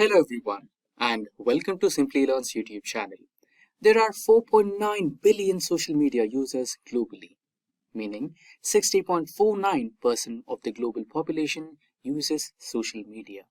Hello everyone, and welcome to Simplilearn's YouTube channel. There are 4.9 billion social media users globally, meaning 60.49% of the global population uses social media.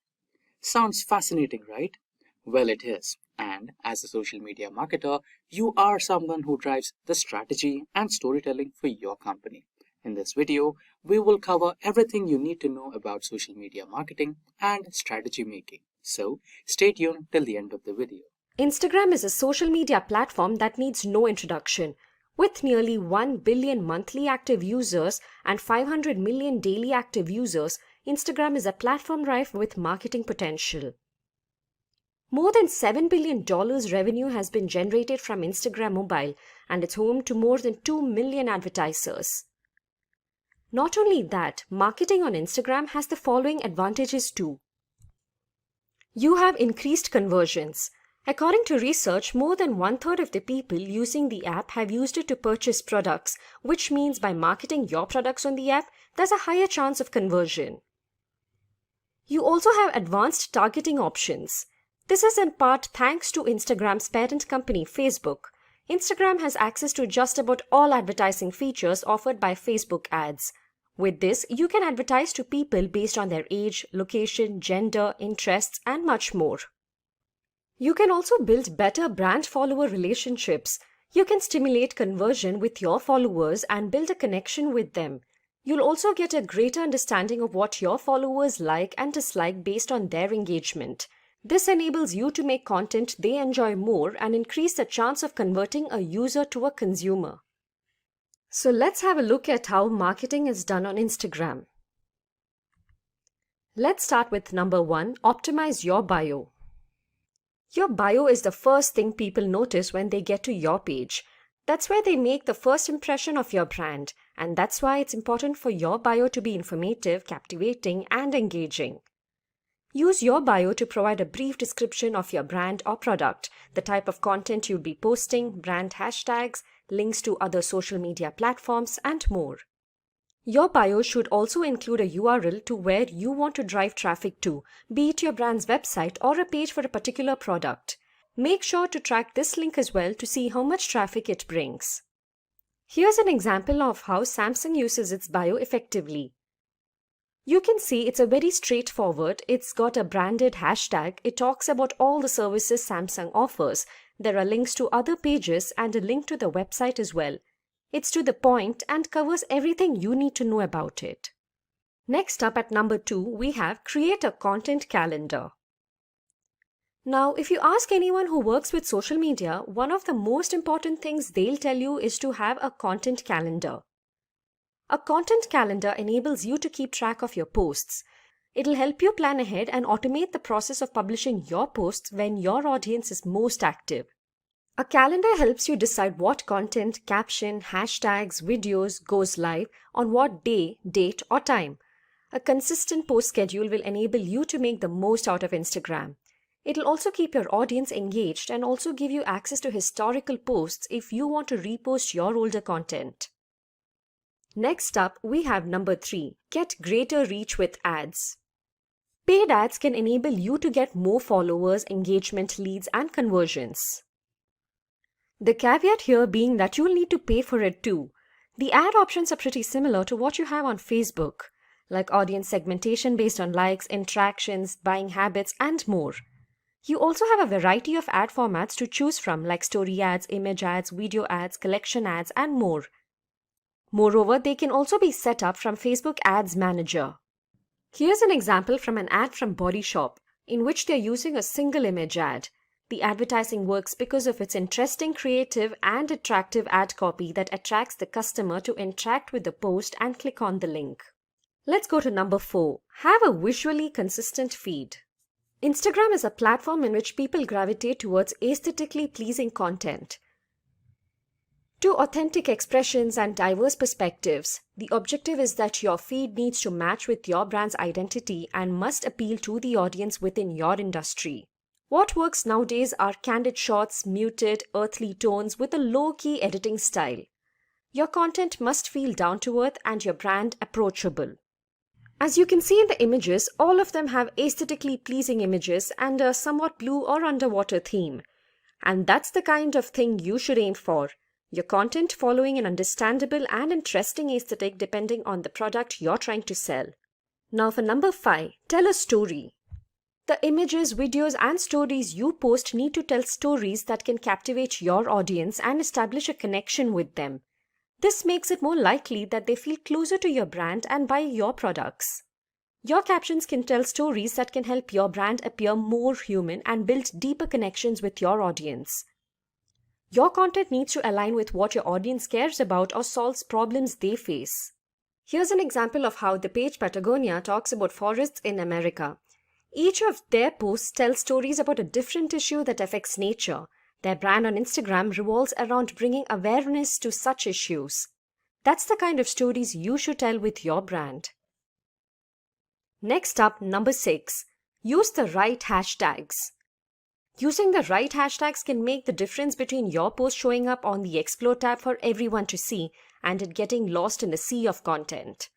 Sounds fascinating, right? Well, it is. And as a social media marketer, you are someone who drives the strategy and storytelling for your company. In this video, we will cover everything you need to know about social media marketing and strategy making. So, stay tuned till the end of the video. Instagram is a social media platform that needs no introduction. With nearly 1 billion monthly active users and 500 million daily active users, Instagram is a platform rife with marketing potential. More than $7 billion revenue has been generated from Instagram Mobile, and it's home to more than 2 million advertisers. Not only that, marketing on Instagram has the following advantages too. You have increased conversions. According to research, more than 1/3 of the people using the app have used it to purchase products, which means by marketing your products on the app, there's a higher chance of conversion. You also have advanced targeting options. This is in part thanks to Instagram's parent company, Facebook. Instagram has access to just about all advertising features offered by Facebook ads. With this, you can advertise to people based on their age, location, gender, interests, and much more. You can also build better brand-follower relationships. You can stimulate conversion with your followers and build a connection with them. You'll also get a greater understanding of what your followers like and dislike based on their engagement. This enables you to make content they enjoy more and increase the chance of converting a user to a consumer. So let's have a look at how marketing is done on Instagram. Let's start with number 1, optimize your bio. Your bio is the first thing people notice when they get to your page. That's where they make the first impression of your brand, and that's why it's important for your bio to be informative, captivating, and engaging. Use your bio to provide a brief description of your brand or product, the type of content you'll be posting, brand hashtags, links to other social media platforms, and more. Your bio should also include a URL to where you want to drive traffic to, be it your brand's website or a page for a particular product. Make sure to track this link as well to see how much traffic it brings. Here's an example of how Samsung uses its bio effectively. You can see it's a very straightforward. It's got a branded hashtag. It talks about all the services Samsung offers. There are links to other pages and a link to the website as well. It's to the point and covers everything you need to know about it. Next up at number 2, we have create a content calendar. Now, if you ask anyone who works with social media, one of the most important things they'll tell you is to have a content calendar. A content calendar enables you to keep track of your posts. It'll help you plan ahead and automate the process of publishing your posts when your audience is most active. A calendar helps you decide what content, caption, hashtags, videos goes live on what day, date, or time. A consistent post schedule will enable you to make the most out of Instagram. It'll also keep your audience engaged and also give you access to historical posts if you want to repost your older content. Next up, we have number 3, get greater reach with ads. Paid ads can enable you to get more followers, engagement, leads, and conversions. The caveat here being that you'll need to pay for it too. The ad options are pretty similar to what you have on Facebook, like audience segmentation based on likes, interactions, buying habits, and more. You also have a variety of ad formats to choose from, like story ads, image ads, video ads, collection ads, and more. Moreover, they can also be set up from Facebook Ads Manager. Here's an example from an ad from Body Shop, in which they're using a single image ad. The advertising works because of its interesting, creative, and attractive ad copy that attracts the customer to interact with the post and click on the link. Let's go to number 4. Have a visually consistent feed. Instagram is a platform in which people gravitate towards aesthetically pleasing content. To authentic expressions and diverse perspectives, the objective is that your feed needs to match with your brand's identity and must appeal to the audience within your industry. What works nowadays are candid shots, muted, earthly tones with a low-key editing style. Your content must feel down to earth and your brand approachable. As you can see in the images, all of them have aesthetically pleasing images and a somewhat blue or underwater theme. And that's the kind of thing you should aim for. Your content following an understandable and interesting aesthetic depending on the product you're trying to sell. Now for number 5, tell a story. The images, videos, and stories you post need to tell stories that can captivate your audience and establish a connection with them. This makes it more likely that they feel closer to your brand and buy your products. Your captions can tell stories that can help your brand appear more human and build deeper connections with your audience. Your content needs to align with what your audience cares about or solves problems they face. Here's an example of how the page Patagonia talks about forests in America. Each of their posts tells stories about a different issue that affects nature. Their brand on Instagram revolves around bringing awareness to such issues. That's the kind of stories you should tell with your brand. Next up, number 6. Use the right hashtags. Using the right hashtags can make the difference between your post showing up on the Explore tab for everyone to see and it getting lost in a sea of content.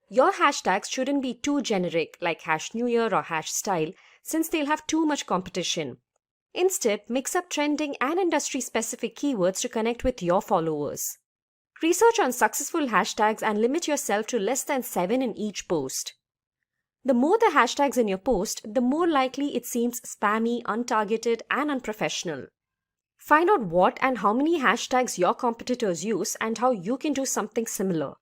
Your hashtags shouldn't be too generic like #NewYear or #style since they'll have too much competition. Instead, mix up trending and industry-specific keywords to connect with your followers. Research on successful hashtags and limit yourself to less than 7 in each post. The more the hashtags in your post, the more likely it seems spammy, untargeted, and unprofessional. Find out what and how many hashtags your competitors use and how you can do something similar.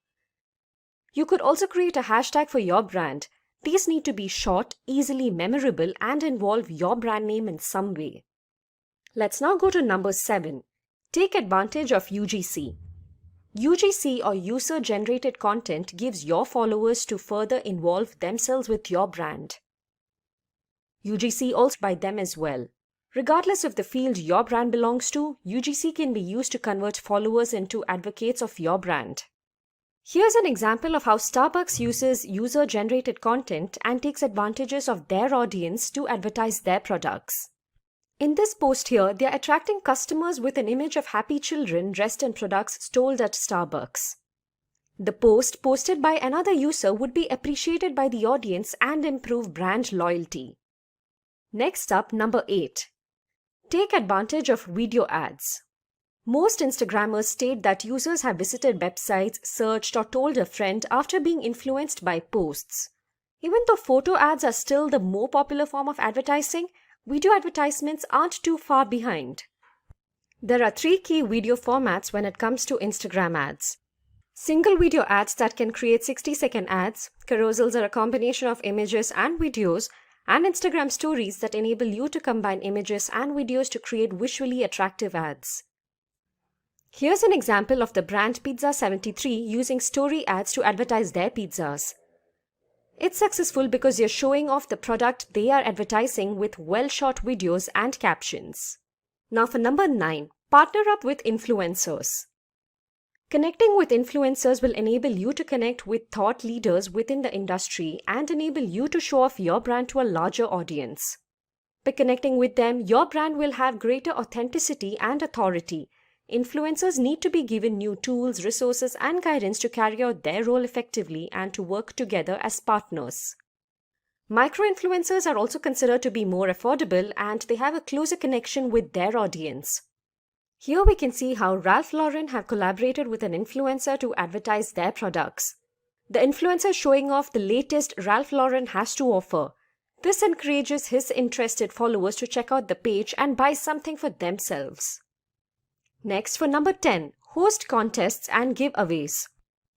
You could also create a hashtag for your brand. These need to be short, easily memorable, and involve your brand name in some way. Let's now go to number 7. Take advantage of UGC. UGC or user-generated content gives your followers to further involve themselves with your brand. UGC also by them as well. Regardless of the field your brand belongs to, UGC can be used to convert followers into advocates of your brand. Here's an example of how Starbucks uses user-generated content and takes advantages of their audience to advertise their products. In this post here, they are attracting customers with an image of happy children dressed in products sold at Starbucks. The post posted by another user would be appreciated by the audience and improve brand loyalty. Next up, number 8. Take advantage of video ads. Most Instagrammers state that users have visited websites, searched, or told a friend after being influenced by posts. Even though photo ads are still the more popular form of advertising, video advertisements aren't too far behind. There are 3 key video formats when it comes to Instagram ads. Single video ads that can create 60-second ads, carousels are a combination of images and videos, and Instagram stories that enable you to combine images and videos to create visually attractive ads. Here's an example of the brand Pizza 73 using story ads to advertise their pizzas. It's successful because they're showing off the product they are advertising with well-shot videos and captions. Now for number 9, partner up with influencers. Connecting with influencers will enable you to connect with thought leaders within the industry and enable you to show off your brand to a larger audience. By connecting with them, your brand will have greater authenticity and authority. Influencers need to be given new tools, resources, and guidance to carry out their role effectively and to work together as partners. Micro-influencers are also considered to be more affordable and they have a closer connection with their audience. Here we can see how Ralph Lauren have collaborated with an influencer to advertise their products. The influencer is showing off the latest Ralph Lauren has to offer. This encourages his interested followers to check out the page and buy something for themselves. Next, for number 10, host contests and giveaways.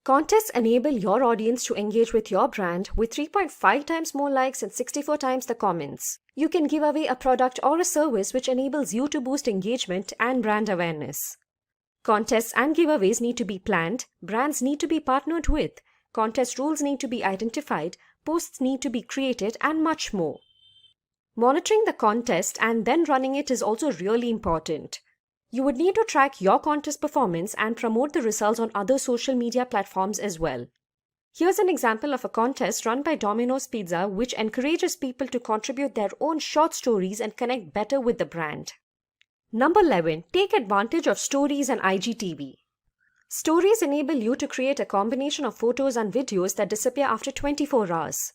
Contests enable your audience to engage with your brand with 3.5 times more likes and 64 times the comments. You can give away a product or a service which enables you to boost engagement and brand awareness. Contests and giveaways need to be planned, brands need to be partnered with, contest rules need to be identified, posts need to be created, and much more. Monitoring the contest and then running it is also really important. You would need to track your contest performance and promote the results on other social media platforms as well. Here's an example of a contest run by Dominos Pizza which encourages people to contribute their own short stories and connect better with the brand. Number 11. Take advantage of stories and IGTV. Stories enable you to create a combination of photos and videos that disappear after 24 hours.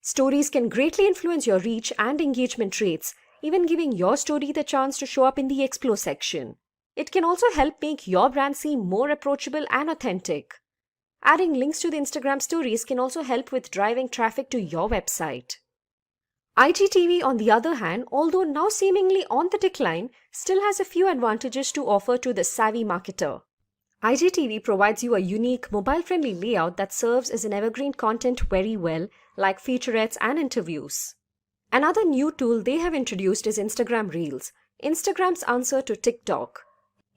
Stories can greatly influence your reach and engagement rates, even giving your story the chance to show up in the Explore section. It can also help make your brand seem more approachable and authentic. Adding links to the Instagram stories can also help with driving traffic to your website. IGTV, on the other hand, although now seemingly on the decline, still has a few advantages to offer to the savvy marketer. IGTV provides you a unique, mobile-friendly layout that serves as an evergreen content very well, like featurettes and interviews. Another new tool they have introduced is Instagram Reels, Instagram's answer to TikTok.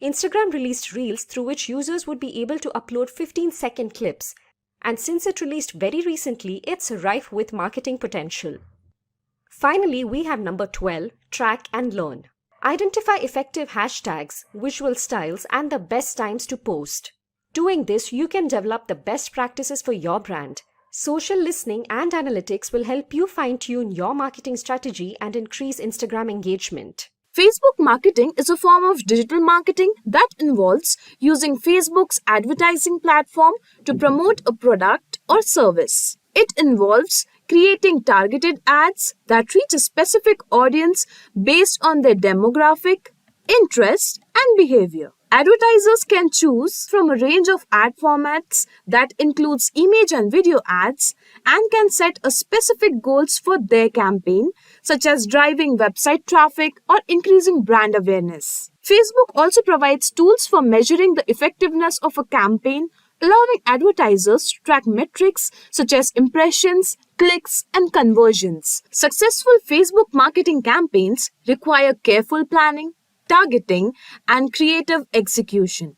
Instagram released Reels through which users would be able to upload 15-second clips, and since it released very recently, it's rife with marketing potential. Finally, we have number 12, Track and Learn. Identify effective hashtags, visual styles, and the best times to post. Doing this, you can develop the best practices for your brand. Social listening and analytics will help you fine-tune your marketing strategy and increase Instagram engagement. Facebook marketing is a form of digital marketing that involves using Facebook's advertising platform to promote a product or service. It involves creating targeted ads that reach a specific audience based on their demographic, interest, and behavior. Advertisers can choose from a range of ad formats that includes image and video ads and can set a specific goals for their campaign, such as driving website traffic or increasing brand awareness. Facebook also provides tools for measuring the effectiveness of a campaign, allowing advertisers to track metrics such as impressions, clicks, and conversions. Successful Facebook marketing campaigns require careful planning, targeting, and creative execution.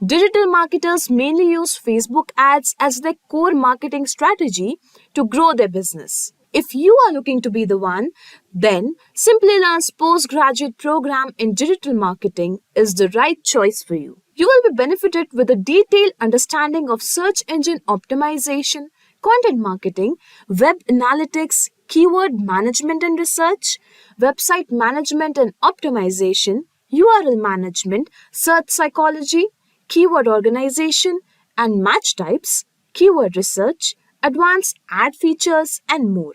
Digital marketers mainly use Facebook ads as their core marketing strategy to grow their business. If you are looking to be the one, then Simplilearn's postgraduate program in digital marketing is the right choice for you. You will be benefited with a detailed understanding of search engine optimization, content marketing, web analytics, keyword management and research, website management and optimization, URL management, search psychology, keyword organization and match types, keyword research, advanced ad features, and more.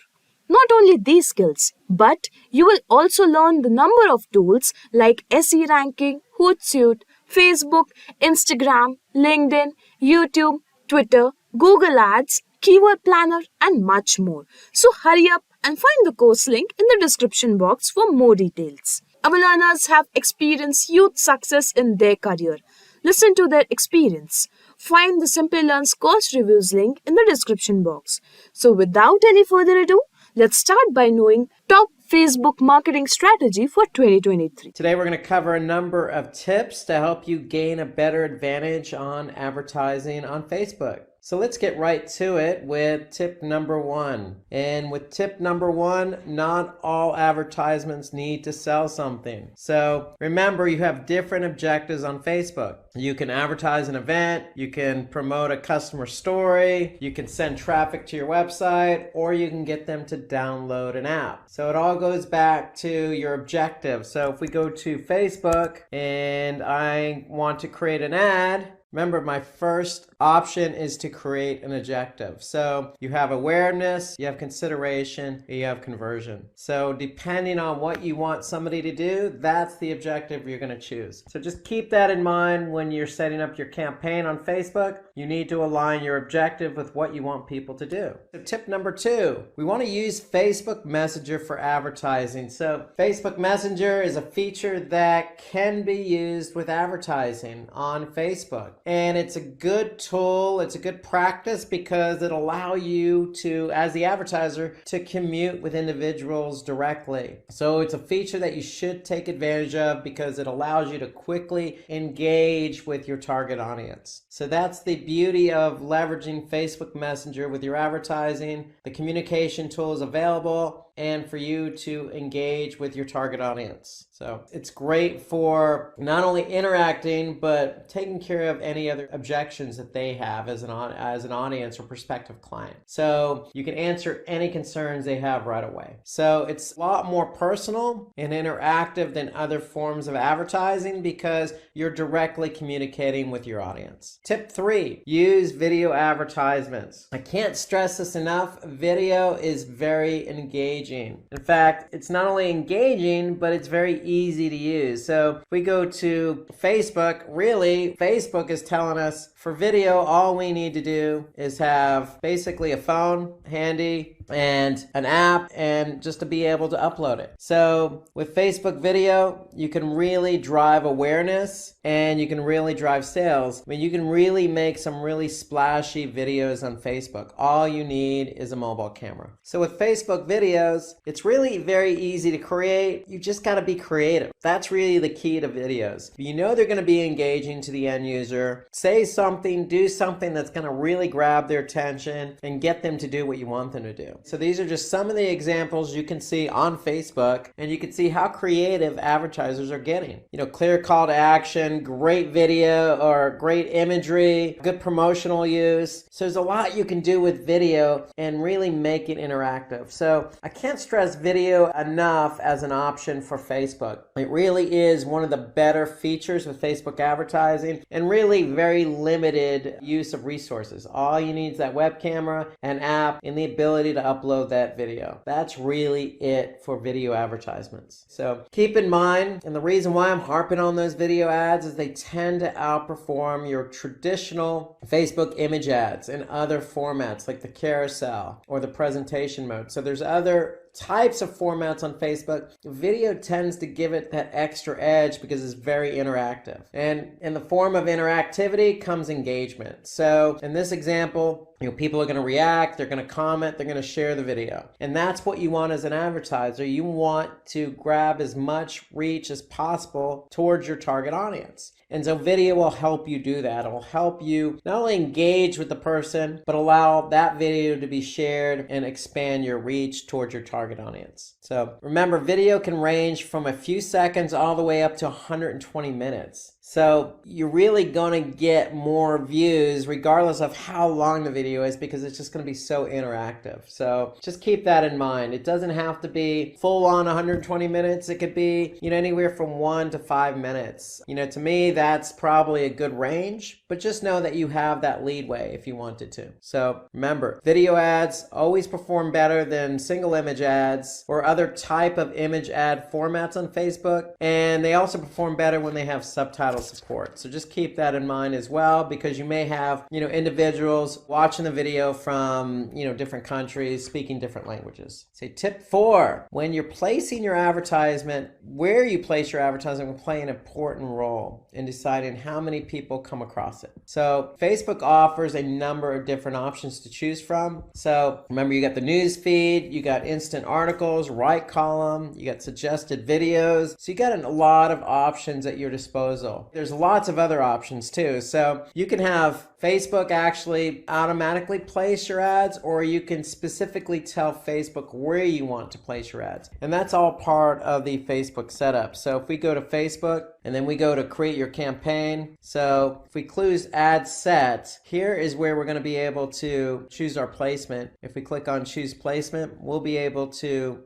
Not only these skills, but you will also learn the number of tools like SE ranking, Hootsuite, Facebook, Instagram, LinkedIn, YouTube, Twitter, Google Ads, Keyword Planner, and much more. So hurry up and find the course link in the description box for more details. Our learners have experienced huge success in their career. Listen to their experience. Find the Simplilearn's course reviews link in the description box. So without any further ado, let's start by knowing top Facebook marketing strategy for 2023. Today we're going to cover a number of tips to help you gain a better advantage on advertising on Facebook. So let's get right to it with tip number 1. And with tip number 1, not all advertisements need to sell something. So remember, you have different objectives on Facebook. You can advertise an event, you can promote a customer story, you can send traffic to your website, or you can get them to download an app. So it all goes back to your objective. So if we go to Facebook and I want to create an ad, remember, my first option is to create an objective. So you have awareness, you have consideration, you have conversion. So depending on what you want somebody to do, that's the objective you're going to choose. So just keep that in mind when you're setting up your campaign on Facebook. You need to align your objective with what you want people to do. So tip number 2, we want to use Facebook Messenger for advertising. So Facebook Messenger is a feature that can be used with advertising on Facebook. And it's a good tool, it's a good practice because it'll allow you to, as the advertiser, to commute with individuals directly. So it's a feature that you should take advantage of because it allows you to quickly engage with your target audience. So that's the beauty of leveraging Facebook Messenger with your advertising. The communication tool is available and for you to engage with your target audience. So it's great for not only interacting, but taking care of any other objections that they have as an audience or prospective client. So you can answer any concerns they have right away. So it's a lot more personal and interactive than other forms of advertising because you're directly communicating with your audience. Tip 3, use video advertisements. I can't stress this enough. Video is very engaging. In fact, it's not only engaging, but it's very easy to use. So if we go to Facebook, really, Facebook is telling us for video, all we need to do is have basically a phone handy and an app and just to be able to upload it. So with Facebook video, you can really drive awareness and you can really drive sales. I mean, you can really make some really splashy videos on Facebook. All you need is a mobile camera. So with Facebook videos, it's really very easy to create. You just got to be creative. That's really the key to videos. You know they're going to be engaging to the end user. Say something, do something that's going to really grab their attention and get them to do what you want them to do. So these are just some of the examples you can see on Facebook, and you can see how creative advertisers are getting. You know, clear call to action, great video or great imagery, good promotional use. So there's a lot you can do with video and really make it interactive. So I can't stress video enough as an option for Facebook. It really is one of the better features with Facebook advertising and really very limited use of resources. All you need is that web camera, an app, and the ability to upload that video. That's really it for video advertisements. So keep in mind, and the reason why I'm harping on those video ads is they tend to outperform your traditional Facebook image ads and other formats like the carousel or the presentation mode. So there's other types of formats on Facebook. Video tends to give it that extra edge because it's very interactive. And in the form of interactivity comes engagement. So in this example, people are going to react, they're going to comment, they're going to share the video. And that's what you want as an advertiser. You want to grab as much reach as possible towards your target audience. And so video will help you do that. It will help you not only engage with the person, but allow that video to be shared and expand your reach towards your target audience. So remember, video can range from a few seconds all the way up to 120 minutes. So you're really going to get more views regardless of how long the video is because it's just going to be so interactive. So just keep that in mind. It doesn't have to be full on 120 minutes. It could be, anywhere from 1 to 5 minutes. To me, that's probably a good range, but just know that you have that leadway if you wanted to. So remember, video ads always perform better than single image ads or other type of image ad formats on Facebook. And they also perform better when they have subtitle support. So just keep that in mind as well, because you may have, individuals watching the video from, different countries speaking different languages. So tip 4, when you're placing your advertisement, where you place your advertisement will play an important role in deciding how many people come across it. So Facebook offers a number of different options to choose from. So remember, you got the news feed, you got instant articles, right column, you got suggested videos. So you got a lot of options at your disposal. There's lots of other options too. So you can have Facebook actually automatically place your ads, or you can specifically tell Facebook where you want to place your ads. And that's all part of the Facebook setup. So if we go to Facebook and then we go to create your campaign. So if we choose ad set, here is where we're going to be able to choose our placement. If we click on choose placement, we'll be able to,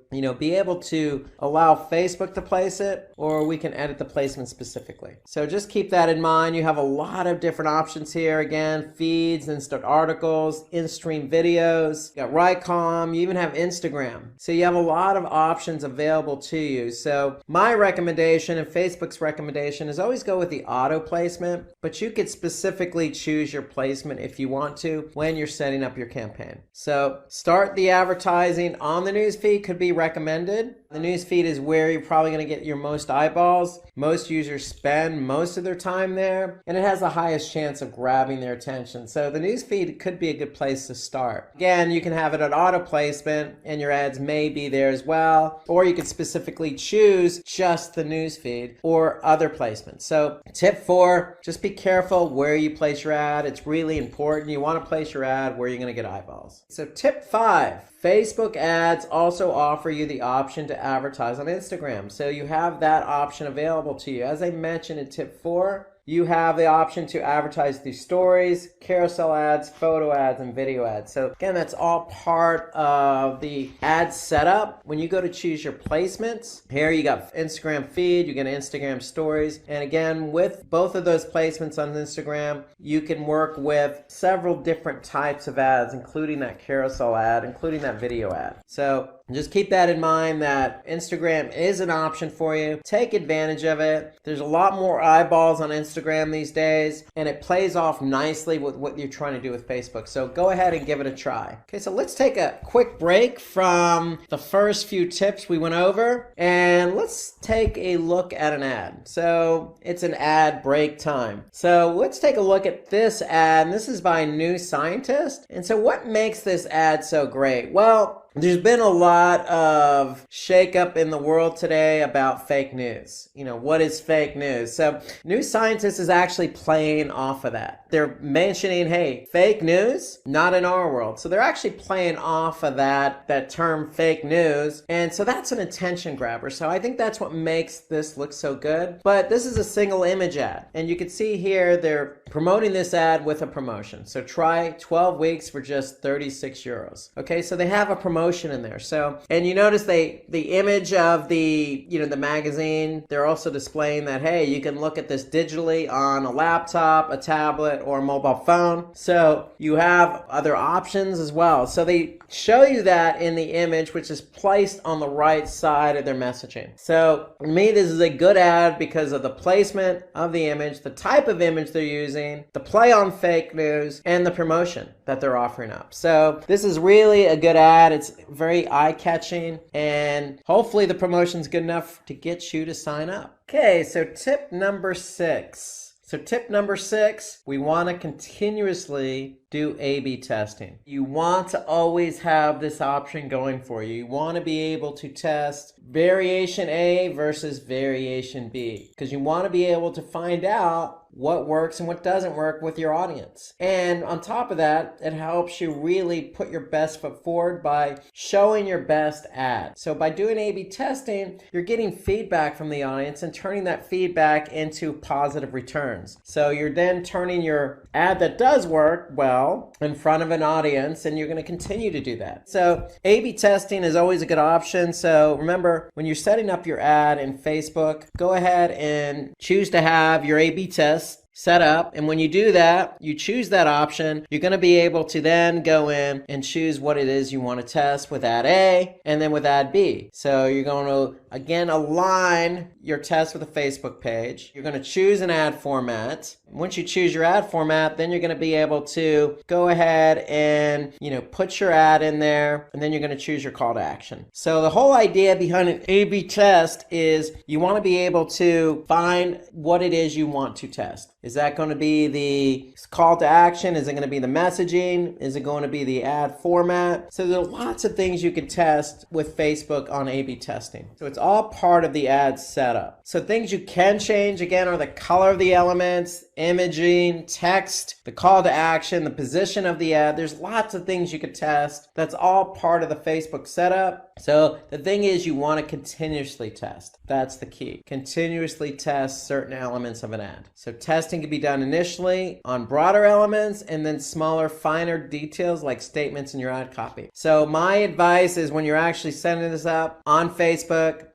allow Facebook to place it, or we can edit the placement specifically. So just keep that in mind. You have a lot of different options here. Again, feeds, instant articles, in-stream videos, you got right column, you even have Instagram. So you have a lot of options available to you. So my recommendation and Facebook's recommendation is always go with the auto placement, but you could specifically choose your placement if you want to when you're setting up your campaign. So start the advertising on the newsfeed could be recommended. The newsfeed is where you're probably going to get your most eyeballs. Most users spend most of their time there, and it has the highest chance of grabbing their attention. So the newsfeed could be a good place to start. Again, you can have it at auto placement, and your ads may be there as well, or you could specifically choose just the newsfeed or other placements. So tip 4, just be careful where you place your ad. It's really important. You want to place your ad where you're going to get eyeballs. So tip 5, Facebook ads also offer you the option to advertise on Instagram. So you have that option available to you. As I mentioned in tip 4, you have the option to advertise through stories, carousel ads, photo ads, and video ads. So again, that's all part of the ad setup. When you go to choose your placements, here you got Instagram feed, you get Instagram stories. And again, with both of those placements on Instagram, you can work with several different types of ads, including that carousel ad, including that video ad. So just keep that in mind that Instagram is an option for you. Take advantage of it. There's a lot more eyeballs on Instagram these days, and it plays off nicely with what you're trying to do with Facebook. So go ahead and give it a try. Okay, so let's take a quick break from the first few tips we went over, and let's take a look at an ad. So it's an ad break time. So let's take a look at this ad. This is by New Scientist. And so what makes this ad so great? Well, there's been a lot of shakeup in the world today about fake news. You know, what is fake news? So New Scientist is actually playing off of that. They're mentioning, hey, fake news, not in our world. So they're actually playing off of that term fake news. And so that's an attention grabber. So I think that's what makes this look so good. But this is a single image ad. And you can see here, they're promoting this ad with a promotion. So try 12 weeks for just 36 euros. Okay, so they have a promotion in there. So, and you notice the image of the magazine, they're also displaying that, hey, you can look at this digitally on a laptop, a tablet, or a mobile phone. So you have other options as well. So they show you that in the image, which is placed on the right side of their messaging. So for me, this is a good ad because of the placement of the image, the type of image they're using, the play on fake news, and the promotion that they're offering up. So this is really a good ad. It's very eye-catching, and hopefully the promotion's good enough to get you to sign up. Okay, so tip number 6. So tip number 6, we want to continuously do A/B testing. You want to always have this option going for you. You want to be able to test variation A versus variation B, because you want to be able to find out what works and what doesn't work with your audience. And on top of that, it helps you really put your best foot forward by showing your best ad. So by doing A/B testing, you're getting feedback from the audience and turning that feedback into positive returns. So you're then turning your ad that does work well in front of an audience, and you're going to continue to do that. So A/B testing is always a good option. So remember, when you're setting up your ad in Facebook, go ahead and choose to have your A/B test set up. And when you do that, you choose that option, you're going to be able to then go in and choose what it is you want to test with ad A and then with ad B. So you're going to, again, align your test with a Facebook page. You're going to choose an ad format. Once you choose your ad format, then you're going to be able to go ahead and, put your ad in there, and then you're going to choose your call to action. So the whole idea behind an A/B test is you want to be able to find what it is you want to test. Is that going to be the call to action? Is it going to be the messaging? Is it going to be the ad format? So there are lots of things you can test with Facebook on A/B testing. So it's all part of the ad setup. So things you can change, again, are the color of the elements, imaging, text, the call to action, the position of the ad. There's lots of things you could test. That's all part of the Facebook setup. So the thing is, you want to continuously test. That's the key. Continuously test certain elements of an ad. So testing can be done initially on broader elements and then smaller, finer details like statements in your ad copy. So my advice is when you're actually setting this up on Facebook,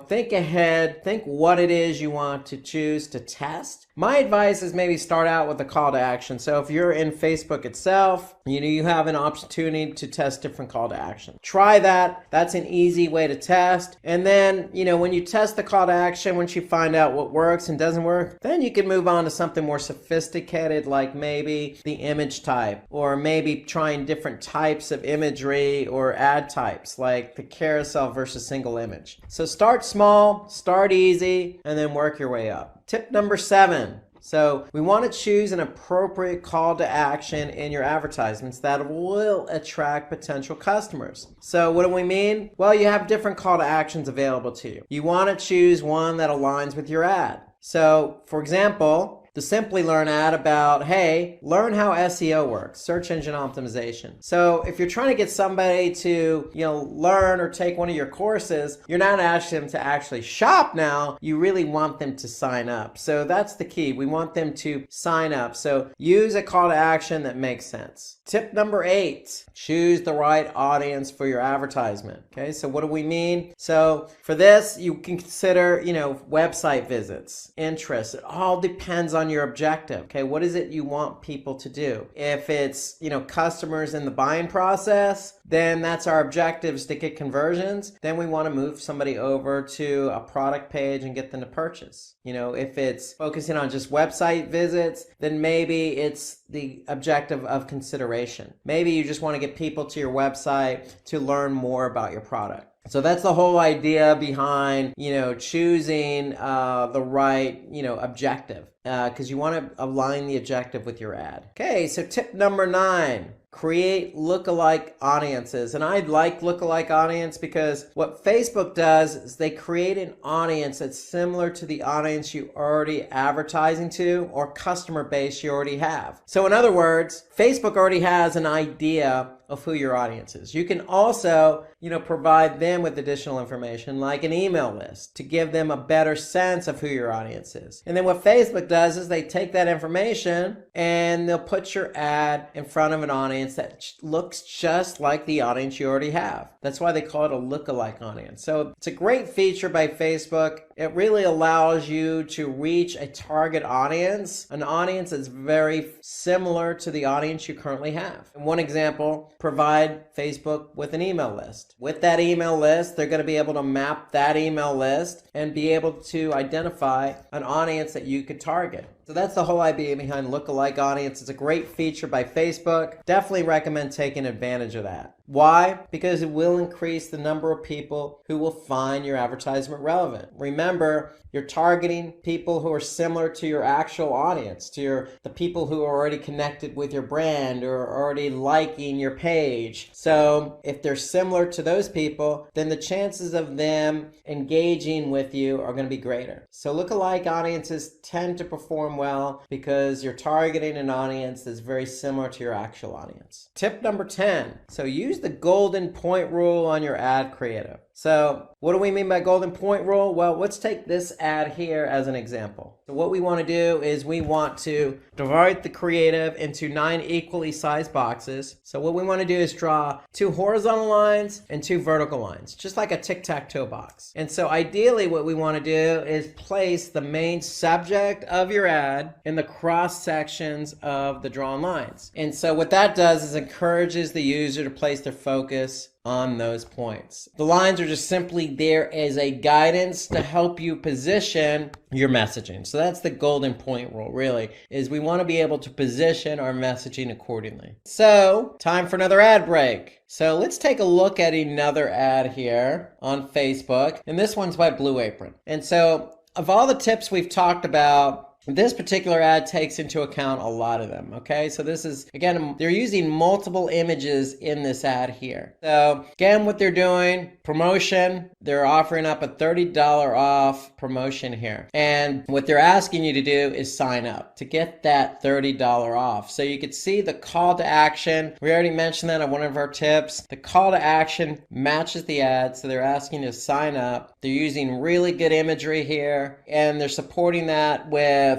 think ahead, think what it is you want to choose to test. My advice is maybe start out with a call to action. So if you're in Facebook itself, you have an opportunity to test different call to action. Try that. That's an easy way to test. And then, when you test the call to action, once you find out what works and doesn't work, then you can move on to something more sophisticated, like maybe the image type, or maybe trying different types of imagery or ad types, like the carousel versus single image. So start small, start easy, and then work your way up. Tip number 7. So we want to choose an appropriate call to action in your advertisements that will attract potential customers. So what do we mean? Well, you have different call to actions available to you. You want to choose one that aligns with your ad. So, for example, the Simplilearn ad about, hey, learn how SEO works, search engine optimization. So if you're trying to get somebody to, learn or take one of your courses, you're not asking them to actually shop now. You really want them to sign up. So that's the key. We want them to sign up. So use a call to action that makes sense. Tip number 8, choose the right audience for your advertisement. Okay, so what do we mean? So for this, you can consider, website visits, interests. It all depends on your objective. Okay, what is it you want people to do? If it's, customers in the buying process, then that's our objectives to get conversions. Then we want to move somebody over to a product page and get them to purchase. If it's focusing on just website visits, then maybe it's the objective of consideration. Maybe you just want to get people to your website to learn more about your product. So that's the whole idea behind, choosing the right, objective, because you want to align the objective with your ad. Okay, so tip number 9. Create lookalike audiences. And I like lookalike audience because what Facebook does is they create an audience that's similar to the audience you already advertising to or customer base you already have. So in other words, Facebook already has an idea of who your audience is. You can also, provide them with additional information like an email list to give them a better sense of who your audience is. And then what Facebook does is they take that information and they'll put your ad in front of an audience that looks just like the audience you already have. That's why they call it a lookalike audience. So it's a great feature by Facebook. It really allows you to reach a target audience, an audience that's very similar to the audience you currently have. And one example, provide Facebook with an email list. With that email list, they're going to be able to map that email list and be able to identify an audience that you could target. So that's the whole idea behind lookalike audience. It's a great feature by Facebook. Definitely recommend taking advantage of that. Why? Because it will increase the number of people who will find your advertisement relevant. Remember, you're targeting people who are similar to your actual audience, to the people who are already connected with your brand or are already liking your page. So if they're similar to those people, then the chances of them engaging with you are going to be greater. So lookalike audiences tend to perform well because you're targeting an audience that's very similar to your actual audience. Tip number 10. So use the golden point rule on your ad creative. So what do we mean by golden point rule? Well, let's take this ad here as an example. So what we want to do is we want to divide the creative into 9 equally sized boxes. So what we want to do is draw 2 horizontal lines and 2 vertical lines, just like a tic-tac-toe box. And so ideally what we want to do is place the main subject of your ad in the cross sections of the drawn lines. And so what that does is encourages the user to place their focus on those points. The lines are just simply there as a guidance to help you position your messaging. So that's the golden point rule, really, is we want to be able to position our messaging accordingly. So time for another ad break. So let's take a look at another ad here on Facebook. And this one's by Blue Apron. And so of all the tips we've talked about, this particular ad takes into account a lot of them, okay? So this is, again, they're using multiple images in this ad here. So again, what they're doing, promotion, they're offering up a $30 off promotion here. And what they're asking you to do is sign up to get that $30 off. So you could see the call to action. We already mentioned that on one of our tips. The call to action matches the ad. So they're asking you to sign up. They're using really good imagery here, and they're supporting that with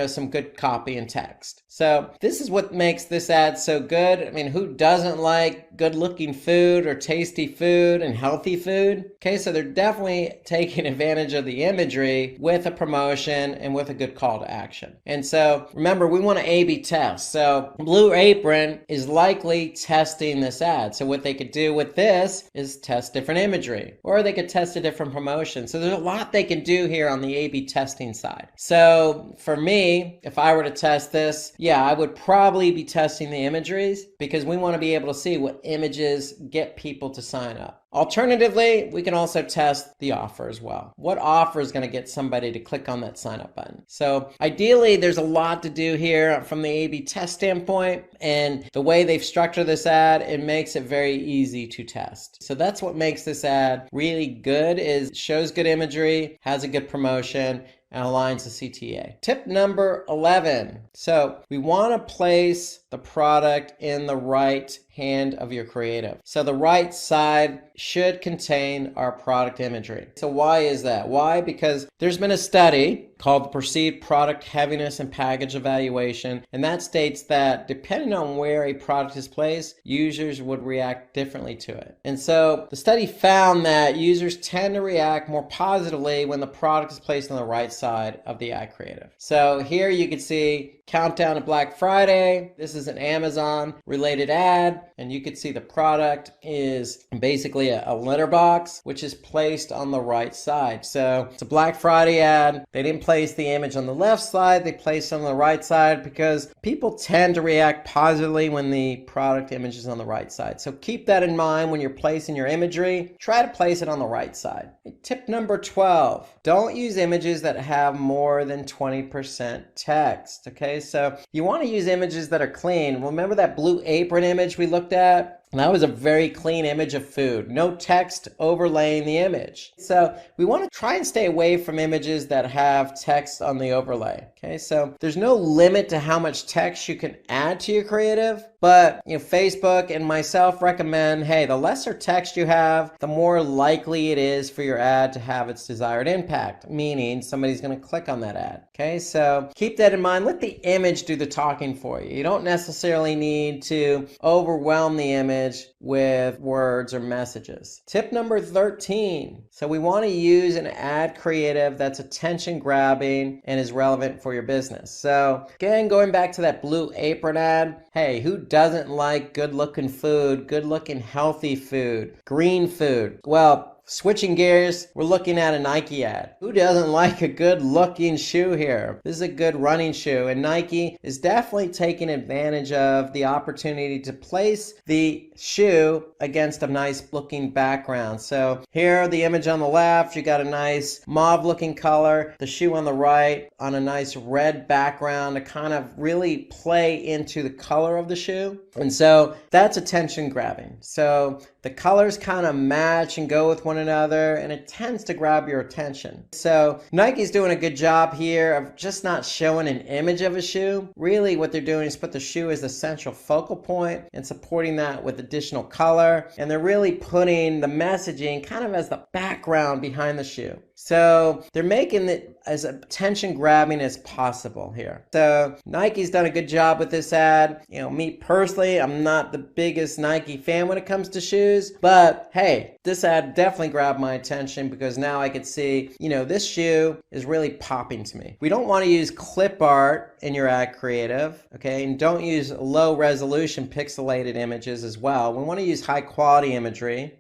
some good copy and text. So this is what makes this ad so good. I mean, who doesn't like good looking food or tasty food and healthy food? Okay, so they're definitely taking advantage of the imagery with a promotion and with a good call to action. And so remember, we want to A/B test. So Blue Apron is likely testing this ad. So what they could do with this is test different imagery, or they could test a different promotion. So there's a lot they can do here on the A/B testing side. So for me, if I were to test this, I would probably be testing the imageries because we want to be able to see what images get people to sign up. Alternatively, we can also test the offer as well. What offer is going to get somebody to click on that sign up button? So ideally, there's a lot to do here from the A/B test standpoint, and the way they've structured this ad, it makes it very easy to test. So that's what makes this ad really good, is it shows good imagery, has a good promotion, and aligns the CTA. Tip number 11. So we want to place the product in the right hand of your creative. So the right side should contain our product imagery. So why is that? Why? Because there's been a study called the Perceived Product Heaviness and Package Evaluation, and that states that depending on where a product is placed, users would react differently to it. And so the study found that users tend to react more positively when the product is placed on the right side of the ad creative. So here you can see countdown to Black Friday. This is an Amazon related ad, and you can see the product is basically a litter box, which is placed on the right side. So it's a Black Friday ad. They didn't place the image on the left side, they placed it on the right side because people tend to react positively when the product image is on the right side. So keep that in mind when you're placing your imagery. Try to place it on the right side. Tip number 12, don't use images that have more than 20% text. Okay, so you want to use images that are clean. Remember that blue apron image we looked at? That was a very clean image of food. No text overlaying the image. So we want to try and stay away from images that have text on the overlay. Okay, so there's no limit to how much text you can add to your creative, but Facebook and myself recommend, hey, the lesser text you have, the more likely it is for your ad to have its desired impact, meaning somebody's going to click on that ad. Okay, so keep that in mind. Let the image do the talking for you. You don't necessarily need to overwhelm the image with words or messages. Tip number 13. So we want to use an ad creative that's attention grabbing and is relevant for your business. So again, going back to that blue apron ad, hey, who doesn't like good looking food, good looking healthy food, green food? Well, switching gears, we're looking at a Nike ad. Who doesn't like a good looking shoe here? This is a good running shoe, and Nike is definitely taking advantage of the opportunity to place the shoe against a nice looking background. So here, the image on the left, you got a nice mauve looking color, the shoe on the right on a nice red background to kind of really play into the color of the shoe. And so that's attention grabbing. So the colors kind of match and go with one another, and it tends to grab your attention. So Nike's doing a good job here of just not showing an image of a shoe. Really what they're doing is put the shoe as the central focal point and supporting that with additional color, and they're really putting the messaging kind of as the background behind the shoe. So they're making it as attention grabbing as possible here. So Nike's done a good job with this ad. Me personally, I'm not the biggest Nike fan when it comes to shoes, but hey, this ad definitely grabbed my attention because now I could see, this shoe is really popping to me. We don't want to use clip art in your ad creative, okay? And don't use low resolution pixelated images as well. We want to use high quality imagery.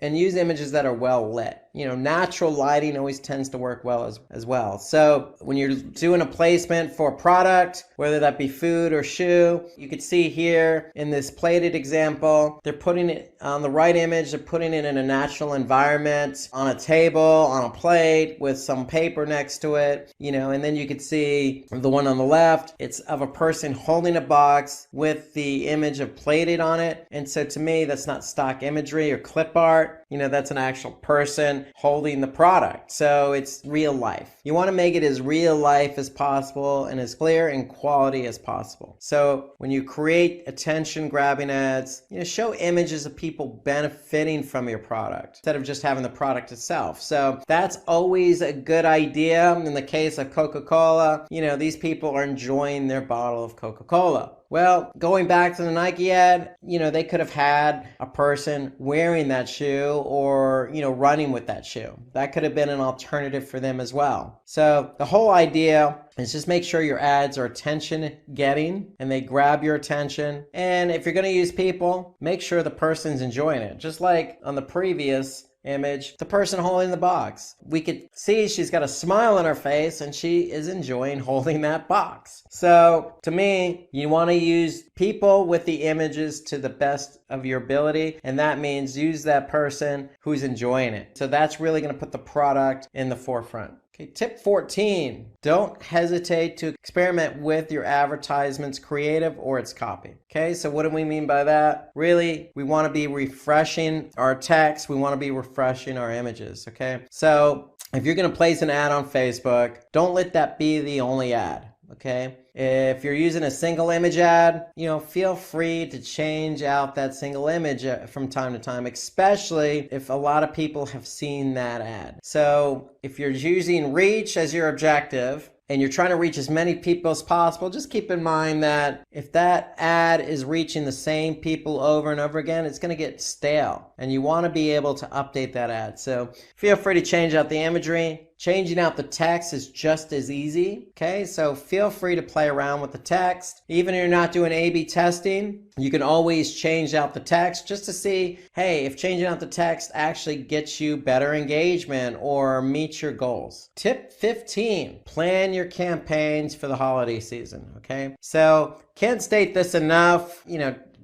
And use images that are well lit. Natural lighting always tends to work well as well. So when you're doing a placement for a product, whether that be food or shoe, you can see here in this plated example, they're putting it on the right image, they're putting it in a natural environment, on a table, on a plate with some paper next to it, and then you can see the one on the left, it's of a person holding a box with the image of plated on it. And so to me, that's not stock imagery or clip art. That's an actual person holding the product. So it's real life. You want to make it as real life as possible and as clear and quality as possible. So when you create attention grabbing ads, show images of people benefiting from your product instead of just having the product itself. So that's always a good idea. In the case of Coca-Cola, these people are enjoying their bottle of Coca-Cola. Well, going back to the Nike ad, they could have had a person wearing that shoe or, running with that shoe. That could have been an alternative for them as well. So the whole idea is just make sure your ads are attention getting and they grab your attention. And if you're going to use people, make sure the person's enjoying it. Just like on the previous image, the person holding the box. We could see she's got a smile on her face and she is enjoying holding that box. So to me, you want to use people with the images to the best of your ability, and that means use that person who's enjoying it. So that's really going to put the product in the forefront. Okay, tip 14, don't hesitate to experiment with your advertisement's creative or its copy. Okay, so what do we mean by that? Really, we want to be refreshing our text. We want to be refreshing our images. Okay, so if you're going to place an ad on Facebook, don't let that be the only ad. Okay. If you're using a single image ad, feel free to change out that single image from time to time, especially if a lot of people have seen that ad. So if you're using reach as your objective, and you're trying to reach as many people as possible, just keep in mind that if that ad is reaching the same people over and over again, it's going to get stale. And you want to be able to update that ad. So feel free to change out the imagery. Changing out the text is just as easy. Okay, so feel free to play around with the text. Even if you're not doing A/B testing, you can always change out the text just to see, hey, if changing out the text actually gets you better engagement or meets your goals. Tip 15, plan your campaigns for the holiday season. Okay, so can't state this enough,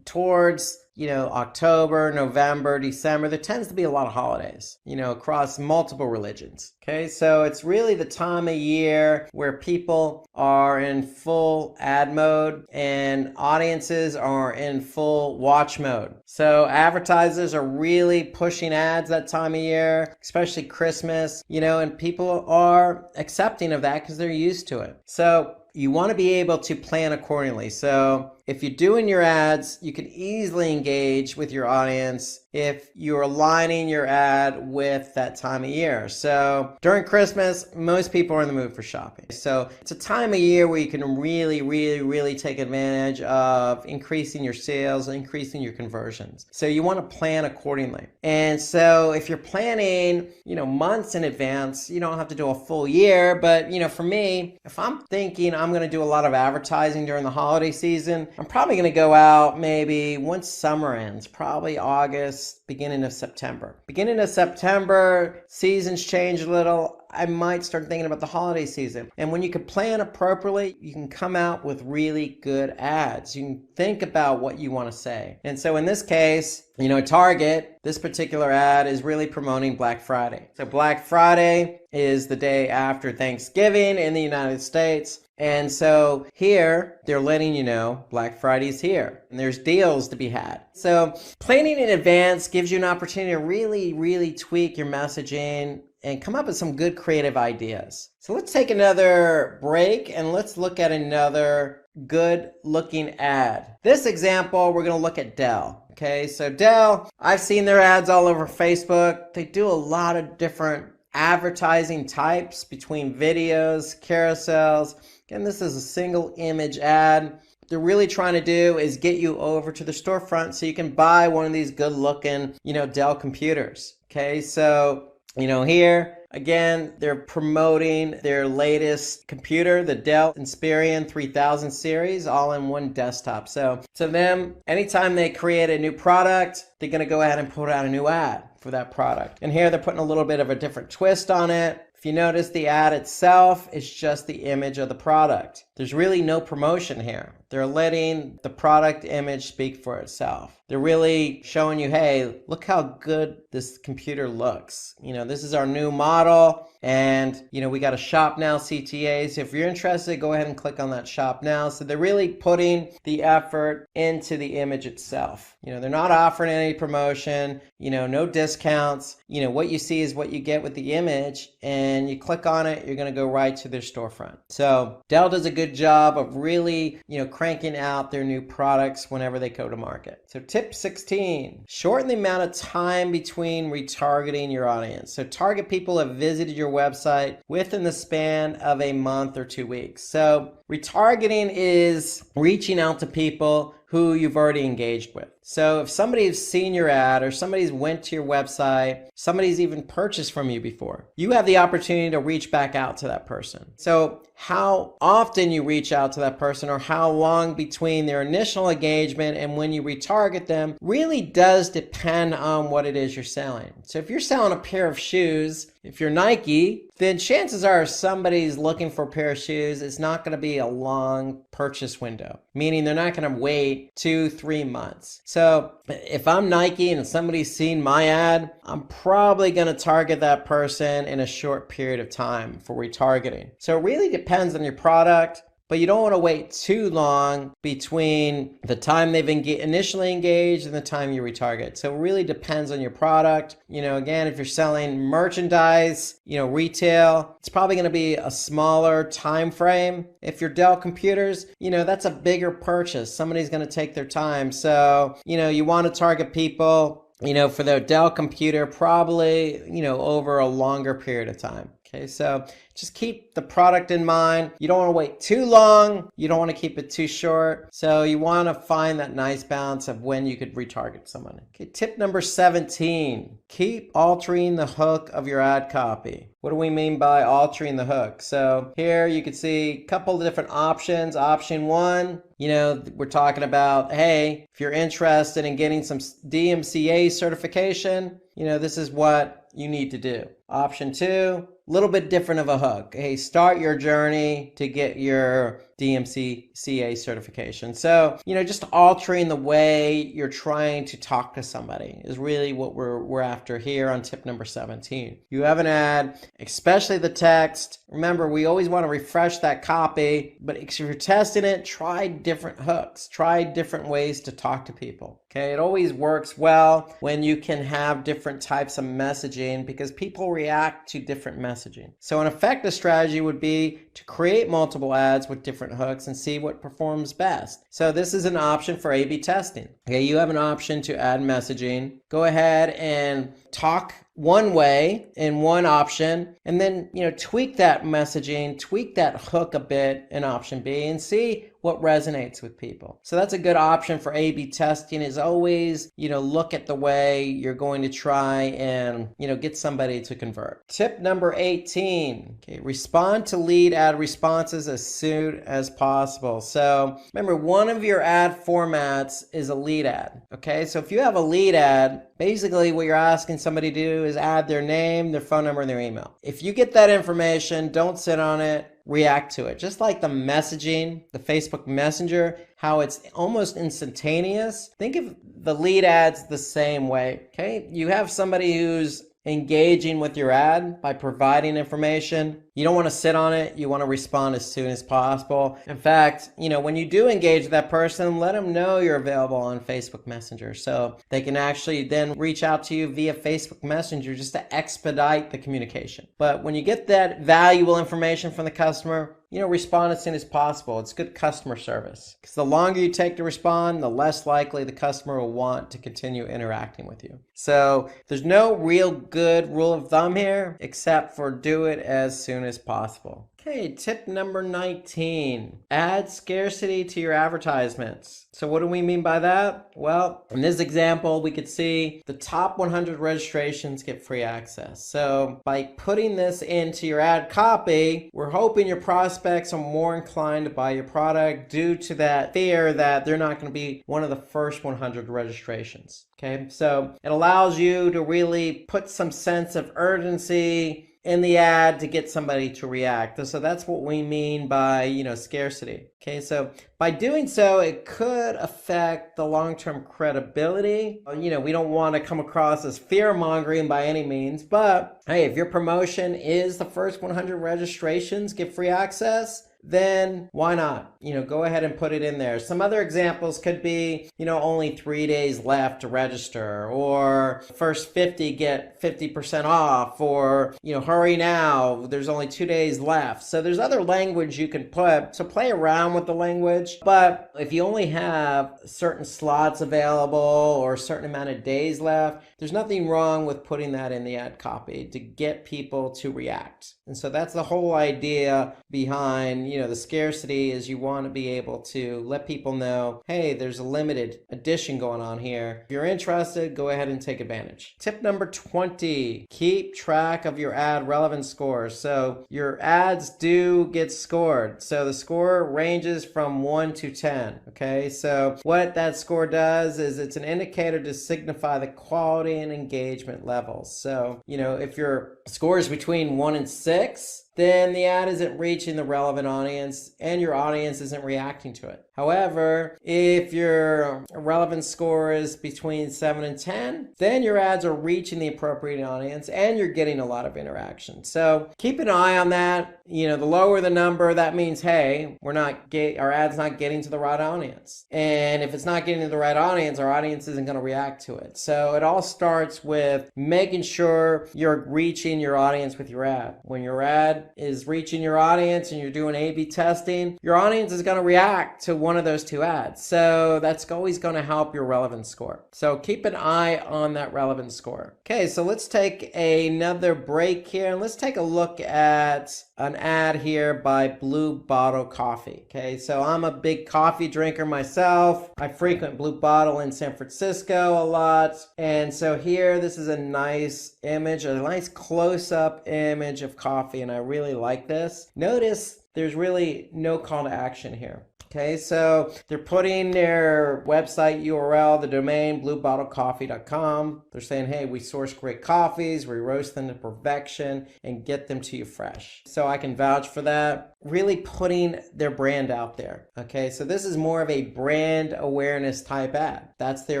towards October, November, December, there tends to be a lot of holidays, across multiple religions. Okay, so it's really the time of year where people are in full ad mode and audiences are in full watch mode. So advertisers are really pushing ads that time of year, especially Christmas, and people are accepting of that because they're used to it. So you want to be able to plan accordingly. So if you're doing your ads, you can easily engage with your audience if you're aligning your ad with that time of year. So during Christmas, most people are in the mood for shopping. So it's a time of year where you can really take advantage of increasing your sales, increasing your conversions. So you want to plan accordingly. And so if you're planning, months in advance, you don't have to do a full year. But, for me, if I'm thinking I'm going to do a lot of advertising during the holiday season, I'm probably going to go out maybe once summer ends, probably August, beginning of September. Beginning of September, seasons change a little. I might start thinking about the holiday season. And when you can plan appropriately, you can come out with really good ads. You can think about what you want to say. And so in this case, Target, this particular ad is really promoting Black Friday. So Black Friday is the day after Thanksgiving in the United States. And so here, they're letting you know Black Friday's here and there's deals to be had. So planning in advance gives you an opportunity to really tweak your messaging and come up with some good creative ideas. So let's take another break and let's look at another good looking ad. This example, we're going to look at Dell. Okay, so Dell, I've seen their ads all over Facebook. They do a lot of different advertising types between videos, carousels. Again, this is a single image ad. What they're really trying to do is get you over to the storefront so you can buy one of these good looking, Dell computers. Okay, so, here, again, they're promoting their latest computer, the Dell Experiential 3000 series, all in one desktop. So to them, anytime they create a new product, they're going to go ahead and put out a new ad for that product. And here they're putting a little bit of a different twist on it. If you notice, the ad itself is just the image of the product. There's really no promotion here. They're letting the product image speak for itself. They're really showing you, hey, look how good this computer looks. This is our new model, and we got a shop now CTA. So if you're interested, go ahead and click on that shop now. So they're really putting the effort into the image itself. They're not offering any promotion, no discounts. What you see is what you get with the image, and you click on it, you're going to go right to their storefront. So Dell does a good job of really, cranking out their new products whenever they go to market. So tip 16, shorten the amount of time between retargeting your audience. So target people who have visited your website within the span of a month or 2 weeks. So retargeting is reaching out to people who you've already engaged with. So if somebody's seen your ad or somebody's went to your website, somebody's even purchased from you before, you have the opportunity to reach back out to that person. So how often you reach out to that person or how long between their initial engagement and when you retarget them really does depend on what it is you're selling. So if you're selling a pair of shoes, if you're Nike, then chances are if somebody's looking for a pair of shoes, it's not going to be a long purchase window, meaning they're not going to wait 2-3 months. So if I'm Nike and somebody's seen my ad, I'm probably going to target that person in a short period of time for retargeting. So it really depends on your product. but you don't want to wait too long between the time they've initially engaged and the time you retarget. So it really depends on your product. Again, if you're selling merchandise, retail, it's probably going to be a smaller time frame. If you're Dell computers, that's a bigger purchase. Somebody's going to take their time. So, you want to target people, for their Dell computer, probably, over a longer period of time. Okay, so just keep the product in mind. You don't want to wait too long. You don't want to keep it too short. So you want to find that nice balance of when you could retarget someone. Okay, tip number 17, keep altering the hook of your ad copy. What do we mean by altering the hook? So here you can see a couple of different options. Option 1, we're talking about, hey, if you're interested in getting some DMCA certification, this is what you need to do. Option 2, a little bit different of a hook. Hey, start your journey to get your DMCA certification. So, just altering the way you're trying to talk to somebody is really what we're after here on tip number 17. You have an ad, especially the text. Remember, we always want to refresh that copy, but if you're testing it, try different hooks, try different ways to talk to people. Okay, it always works well when you can have different types of messaging because people react to different messaging. So an effective strategy would be to create multiple ads with different hooks and see what performs best. So this is an option for A/B testing. Okay, you have an option to add messaging. Go ahead and talk one way in one option, and then tweak that messaging, tweak that hook a bit in option B, and see what resonates with people. So that's a good option for A/B testing, is always look at the way you're going to try and get somebody to convert. Tip number 18, okay, respond to lead ad responses as soon as possible. So remember, one of your ad formats is a lead ad. Okay, so if you have a lead ad, basically what you're asking somebody to do is add their name, their phone number, and their email. If you get that information, don't sit on it, react to it. Just like the messaging, the Facebook Messenger, how it's almost instantaneous. Think of the lead ads the same way. Okay, you have somebody who's engaging with your ad by providing information. You don't want to sit on it. You want to respond as soon as possible. In fact, when you do engage with that person, let them know you're available on Facebook Messenger so they can actually then reach out to you via Facebook Messenger just to expedite the communication. But when you get that valuable information from the customer, respond as soon as possible. It's good customer service. Because the longer you take to respond, the less likely the customer will want to continue interacting with you. So there's no real good rule of thumb here, except for do it as soon as possible. Okay, tip number 19, add scarcity to your advertisements. So what do we mean by that? Well, in this example, we could see the top 100 registrations get free access. So by putting this into your ad copy, we're hoping your prospects are more inclined to buy your product due to that fear that they're not going to be one of the first 100 registrations. Okay, so it allows you to really put some sense of urgency in the ad to get somebody to react. So that's what we mean by, scarcity. Okay, so by doing so, it could affect the long-term credibility. We don't want to come across as fear-mongering by any means, but hey, if your promotion is the first 100 registrations get free access, then why not? Go ahead and put it in there. Some other examples could be, only 3 days left to register, or first 50 get 50% off, or, hurry now, there's only 2 days left. So there's other language you can put. So play around with the language. But if you only have certain slots available or a certain amount of days left, there's nothing wrong with putting that in the ad copy to get people to react. And so that's the whole idea behind, the scarcity, is you want to be able to let people know, hey, there's a limited edition going on here. If you're interested, go ahead and take advantage. Tip number 20, keep track of your ad relevance scores. So your ads do get scored. So the score ranges from 1 to 10. Okay, so what that score does is it's an indicator to signify the quality and engagement levels. So, if your score is between 1 and 6, then the ad isn't reaching the relevant audience and your audience isn't reacting to it. However, if your relevance score is between 7 and 10, then your ads are reaching the appropriate audience and you're getting a lot of interaction. So keep an eye on that. The lower the number, that means, hey, our ad's not getting to the right audience. And if it's not getting to the right audience, our audience isn't going to react to it. So it all starts with making sure you're reaching your audience with your ad. When your ad is reaching your audience and you're doing A/B testing, your audience is going to react to one of those two ads. So that's always going to help your relevance score. So keep an eye on that relevance score. Okay, so let's take another break here and let's take a look at an ad here by Blue Bottle Coffee. Okay, so I'm a big coffee drinker myself. I frequent Blue Bottle in San Francisco a lot. And so here, this is a nice image, a nice close-up image of coffee, and I really like this. Notice there's really no call to action here. Okay, so they're putting their website URL, the domain, bluebottlecoffee.com. They're saying, hey, we source great coffees, we roast them to perfection, and get them to you fresh. So I can vouch for that. Really putting their brand out there. Okay, so this is more of a brand awareness type ad. That's their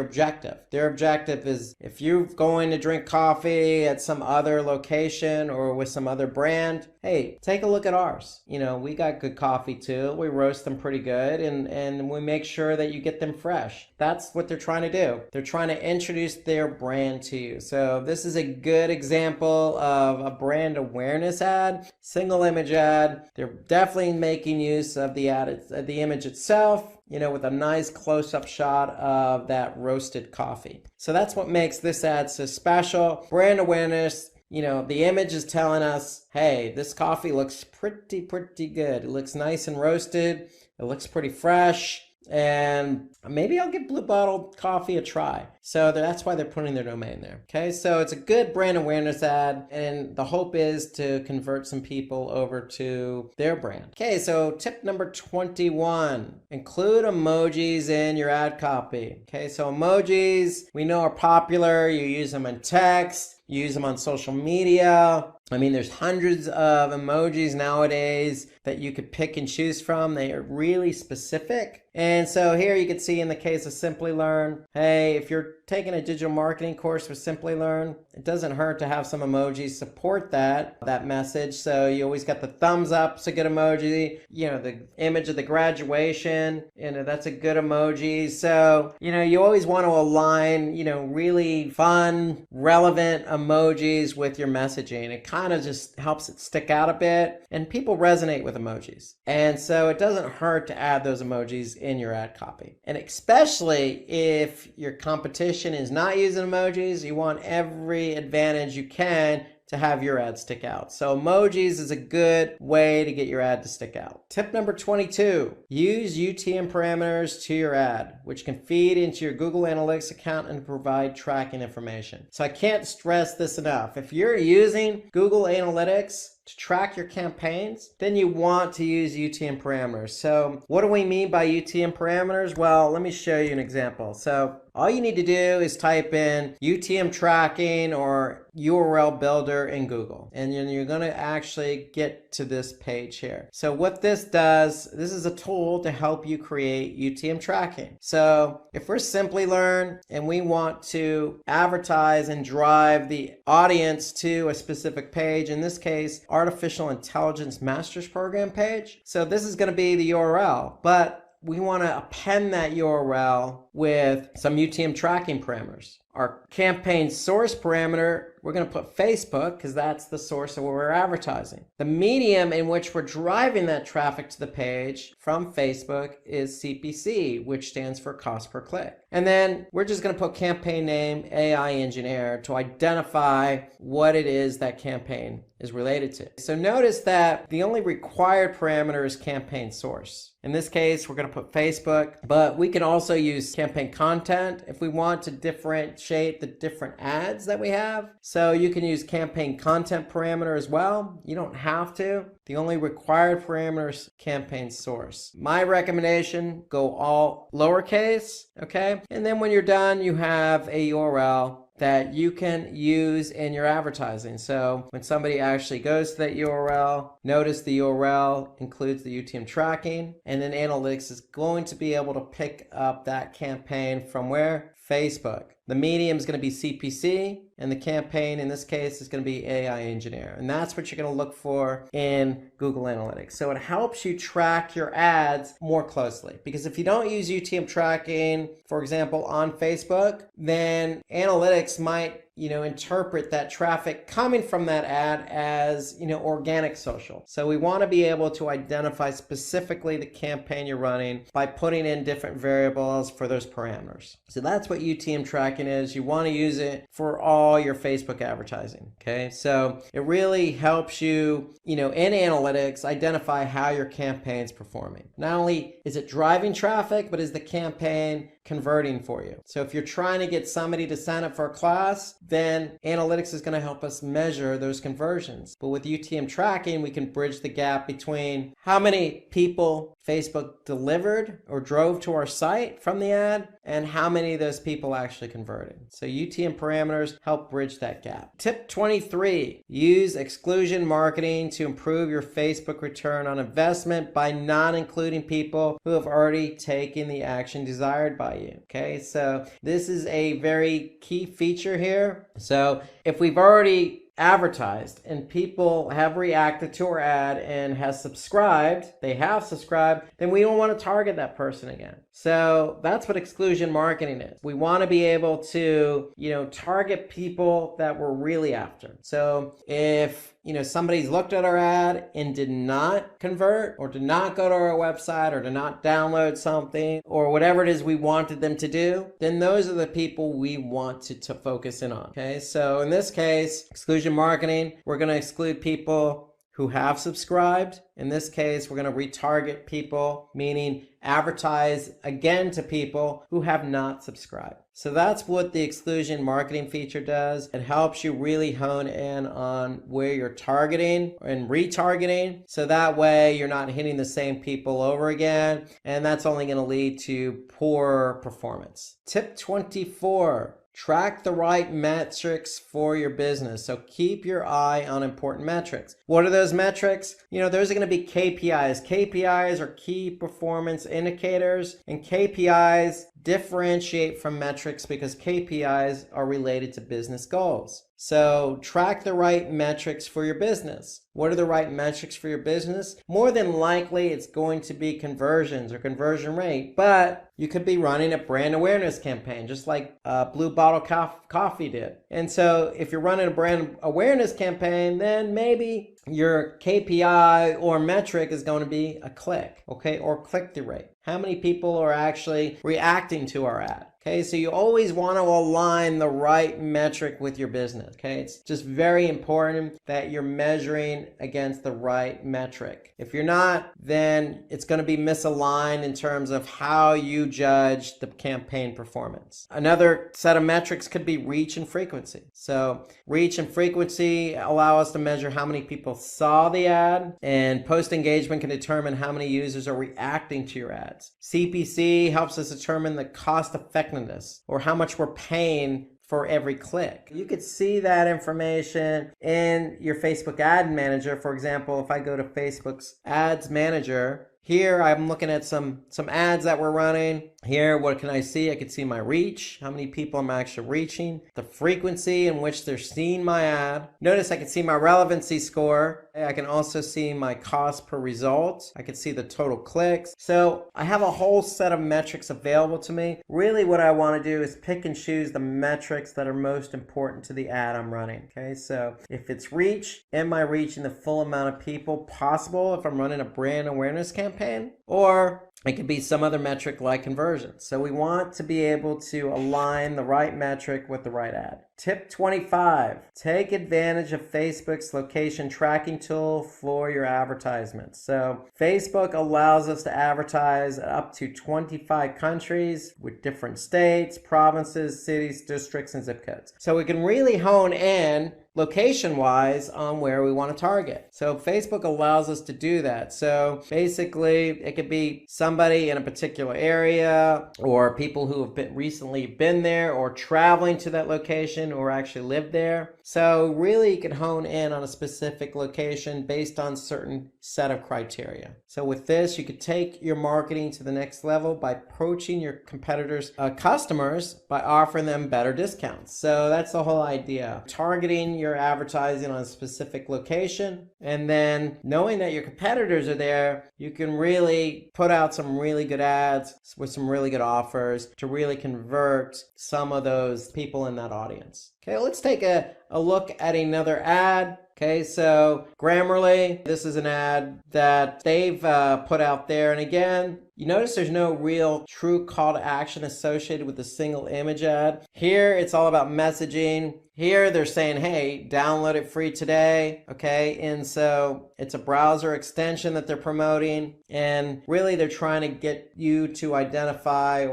objective. Their objective is if you're going to drink coffee at some other location or with some other brand, hey, take a look at ours. We got good coffee too. We roast them pretty good and we make sure that you get them fresh. That's what they're trying to do. They're trying to introduce their brand to you. So this is a good example of a brand awareness ad, single image ad. They're definitely making use of the ad, the image itself, with a nice close-up shot of that roasted coffee. So that's what makes this ad so special. Brand awareness. The image is telling us, hey, this coffee looks pretty good. It looks nice and roasted. It looks pretty fresh. And maybe I'll give Blue Bottle Coffee a try. So that's why they're putting their domain there. Okay, so it's a good brand awareness ad, and the hope is to convert some people over to their brand. Okay, so tip number 21, include emojis in your ad copy. Okay, so emojis we know are popular. You use them in text. You use them on social media. There's hundreds of emojis nowadays that you could pick and choose from. They are really specific. And so here you can see in the case of Simplilearn, hey, if you're taking a digital marketing course with Simplilearn, it doesn't hurt to have some emojis support that message. So you always got the thumbs up, it's a good emoji. The image of the graduation, that's a good emoji. So, you always want to align, really fun, relevant emojis with your messaging. It kind of just helps it stick out a bit, and people resonate with emojis. And so it doesn't hurt to add those emojis in your ad copy. And especially if your competition is not using emojis, you want every advantage you can to have your ad stick out. So emojis is a good way to get your ad to stick out. Tip number 22, use UTM parameters to your ad, which can feed into your Google Analytics account and provide tracking information. So I can't stress this enough. If you're using Google Analytics to track your campaigns, then you want to use UTM parameters. So what do we mean by UTM parameters? Well, let me show you an example. So all you need to do is type in UTM Tracking or URL Builder in Google, and then you're going to actually get to this page here. So what this does, this is a tool to help you create UTM tracking. So if we're Simplilearn and we want to advertise and drive the audience to a specific page, in this case, Artificial Intelligence Master's Program page. So this is going to be the URL, but we want to append that URL with some UTM tracking parameters. Our campaign source parameter, we're going to put Facebook because that's the source of where we're advertising. The medium in which we're driving that traffic to the page from Facebook is CPC, which stands for cost per click. And then we're just going to put campaign name AI engineer to identify what it is that campaign is related to. So notice that the only required parameter is campaign source. In this case, we're going to put Facebook, but we can also use campaign content if we want to differentiate the different ads that we have. So you can use campaign content parameter as well. You don't have to. The only required parameter is campaign source. My recommendation, go all lowercase, okay? And then when you're done, you have a URL that you can use in your advertising. So when somebody actually goes to that URL, notice the URL includes the UTM tracking, and then analytics is going to be able to pick up that campaign from where? Facebook. The medium is going to be CPC, and the campaign in this case is going to be AI engineer. And that's what you're going to look for in Google Analytics. So it helps you track your ads more closely. Because if you don't use UTM tracking, for example, on Facebook, then analytics might interpret that traffic coming from that ad as, organic social. So we want to be able to identify specifically the campaign you're running by putting in different variables for those parameters. So that's what UTM tracking is. You want to use it for all your Facebook advertising. Okay. So it really helps you, in analytics, identify how your campaign's performing. Not only is it driving traffic, but is the campaign converting for you? So if you're trying to get somebody to sign up for a class, then analytics is going to help us measure those conversions. But with UTM tracking, we can bridge the gap between how many people Facebook delivered or drove to our site from the ad and how many of those people actually converted. So UTM parameters help bridge that gap. Tip 23, use exclusion marketing to improve your Facebook return on investment by not including people who have already taken the action desired by you. Okay, so this is a very key feature here. So if we've already advertised and people have reacted to our ad and they have subscribed, then we don't want to target that person again. So that's what exclusion marketing is. We want to be able to, target people that we're really after. So if somebody's looked at our ad and did not convert or did not go to our website or did not download something or whatever it is we wanted them to do, then those are the people we want to focus in on. Okay, so in this case, exclusion marketing, we're going to exclude people who have subscribed. In this case, we're going to retarget people, meaning advertise again to people who have not subscribed. So that's what the exclusion marketing feature does. It helps you really hone in on where you're targeting and retargeting. So that way you're not hitting the same people over again. And that's only going to lead to poor performance. Tip 24. Track the right metrics for your business. So keep your eye on important metrics. What are those metrics? Those are going to be KPIs. KPIs are key performance indicators, and KPIs differentiate from metrics because KPIs are related to business goals. So track the right metrics for your business. What are the right metrics for your business? More than likely, it's going to be conversions or conversion rate, but you could be running a brand awareness campaign, just like Blue Bottle Coffee did. And so if you're running a brand awareness campaign, then maybe your KPI or metric is going to be a click, okay, or click-through rate. How many people are actually reacting to our ad? Okay, so you always want to align the right metric with your business. Okay, it's just very important that you're measuring against the right metric. If you're not, then it's going to be misaligned in terms of how you judge the campaign performance. Another set of metrics could be reach and frequency. So reach and frequency allow us to measure how many people saw the ad, and post engagement can determine how many users are reacting to your ads. CPC helps us determine the cost effectiveness or how much we're paying for every click. You could see that information in your Facebook ad manager. For example, if I go to Facebook's ads manager, here I'm looking at some ads that we're running. Here, what can I see? I can see my reach, how many people I'm actually reaching, the frequency in which they're seeing my ad. Notice I can see my relevancy score. I can also see my cost per result. I can see the total clicks. So I have a whole set of metrics available to me. Really what I want to do is pick and choose the metrics that are most important to the ad I'm running. Okay, so if it's reach, am I reaching the full amount of people possible if I'm running a brand awareness campaign? Or It could be some other metric like conversions. So we want to be able to align the right metric with the right ad. Tip 25, take advantage of Facebook's location tracking tool for your advertisements. So Facebook allows us to advertise up to 25 countries with different states, provinces, cities, districts, and zip codes. So we can really hone in location-wise on where we want to target. So Facebook allows us to do that. So basically, it could be somebody in a particular area, or people who have recently been there, or traveling to that location, or actually live there. So really, you can hone in on a specific location based on certain set of criteria. So with this, you could take your marketing to the next level by approaching your competitors' customers by offering them better discounts. So that's the whole idea. Targeting your advertising on a specific location, and then knowing that your competitors are there, you can really put out some really good ads with some really good offers to really convert some of those people in that audience. Okay, let's take a look at another ad. Okay, so Grammarly, this is an ad that they've put out there. And again, you notice there's no real true call to action associated with a single image ad. Here, it's all about messaging. Here, they're saying, hey, download it free today. Okay, and so it's a browser extension that they're promoting. And really, they're trying to get you to identify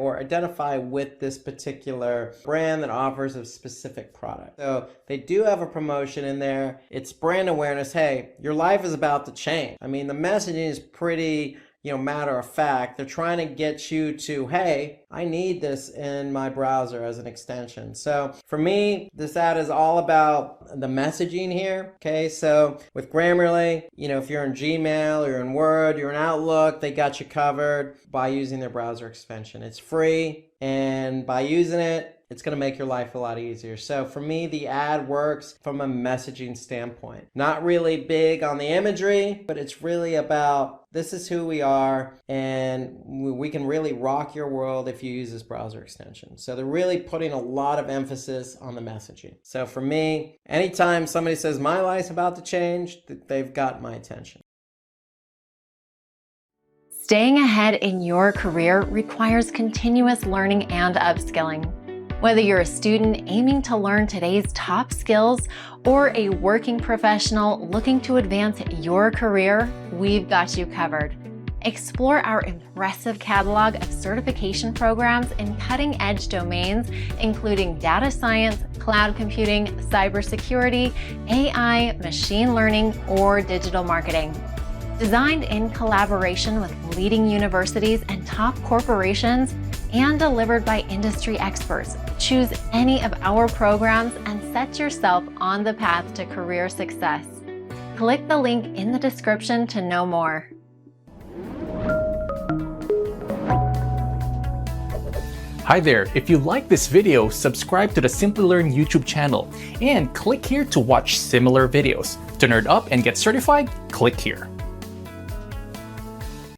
with this particular brand that offers a specific product. So they do have a promotion in there. It's brand awareness. Hey, your life is about to change. I mean, the messaging is pretty, matter of fact. They're trying to get you to, hey, I need this in my browser as an extension. So for me, this ad is all about the messaging here. Okay, so with Grammarly, if you're in Gmail, you're in Word, you're in Outlook, they got you covered by using their browser extension. It's free, and by using it, it's going to make your life a lot easier. So for me, the ad works from a messaging standpoint. Not really big on the imagery, but it's really about this is who we are, and we can really rock your world if you use this browser extension. So they're really putting a lot of emphasis on the messaging. So for me, anytime somebody says my life's about to change, they've got my attention. Staying ahead in your career requires continuous learning and upskilling. Whether you're a student aiming to learn today's top skills or a working professional looking to advance your career, we've got you covered. Explore our impressive catalog of certification programs in cutting-edge domains, including data science, cloud computing, cybersecurity, AI, machine learning, or digital marketing. Designed in collaboration with leading universities and top corporations, and delivered by industry experts, choose any of our programs and set yourself on the path to career success. Click the link in the description to know more. Hi there, if you like this video, subscribe to the Simplilearn YouTube channel and click here to watch similar videos. To nerd up and get certified, click here.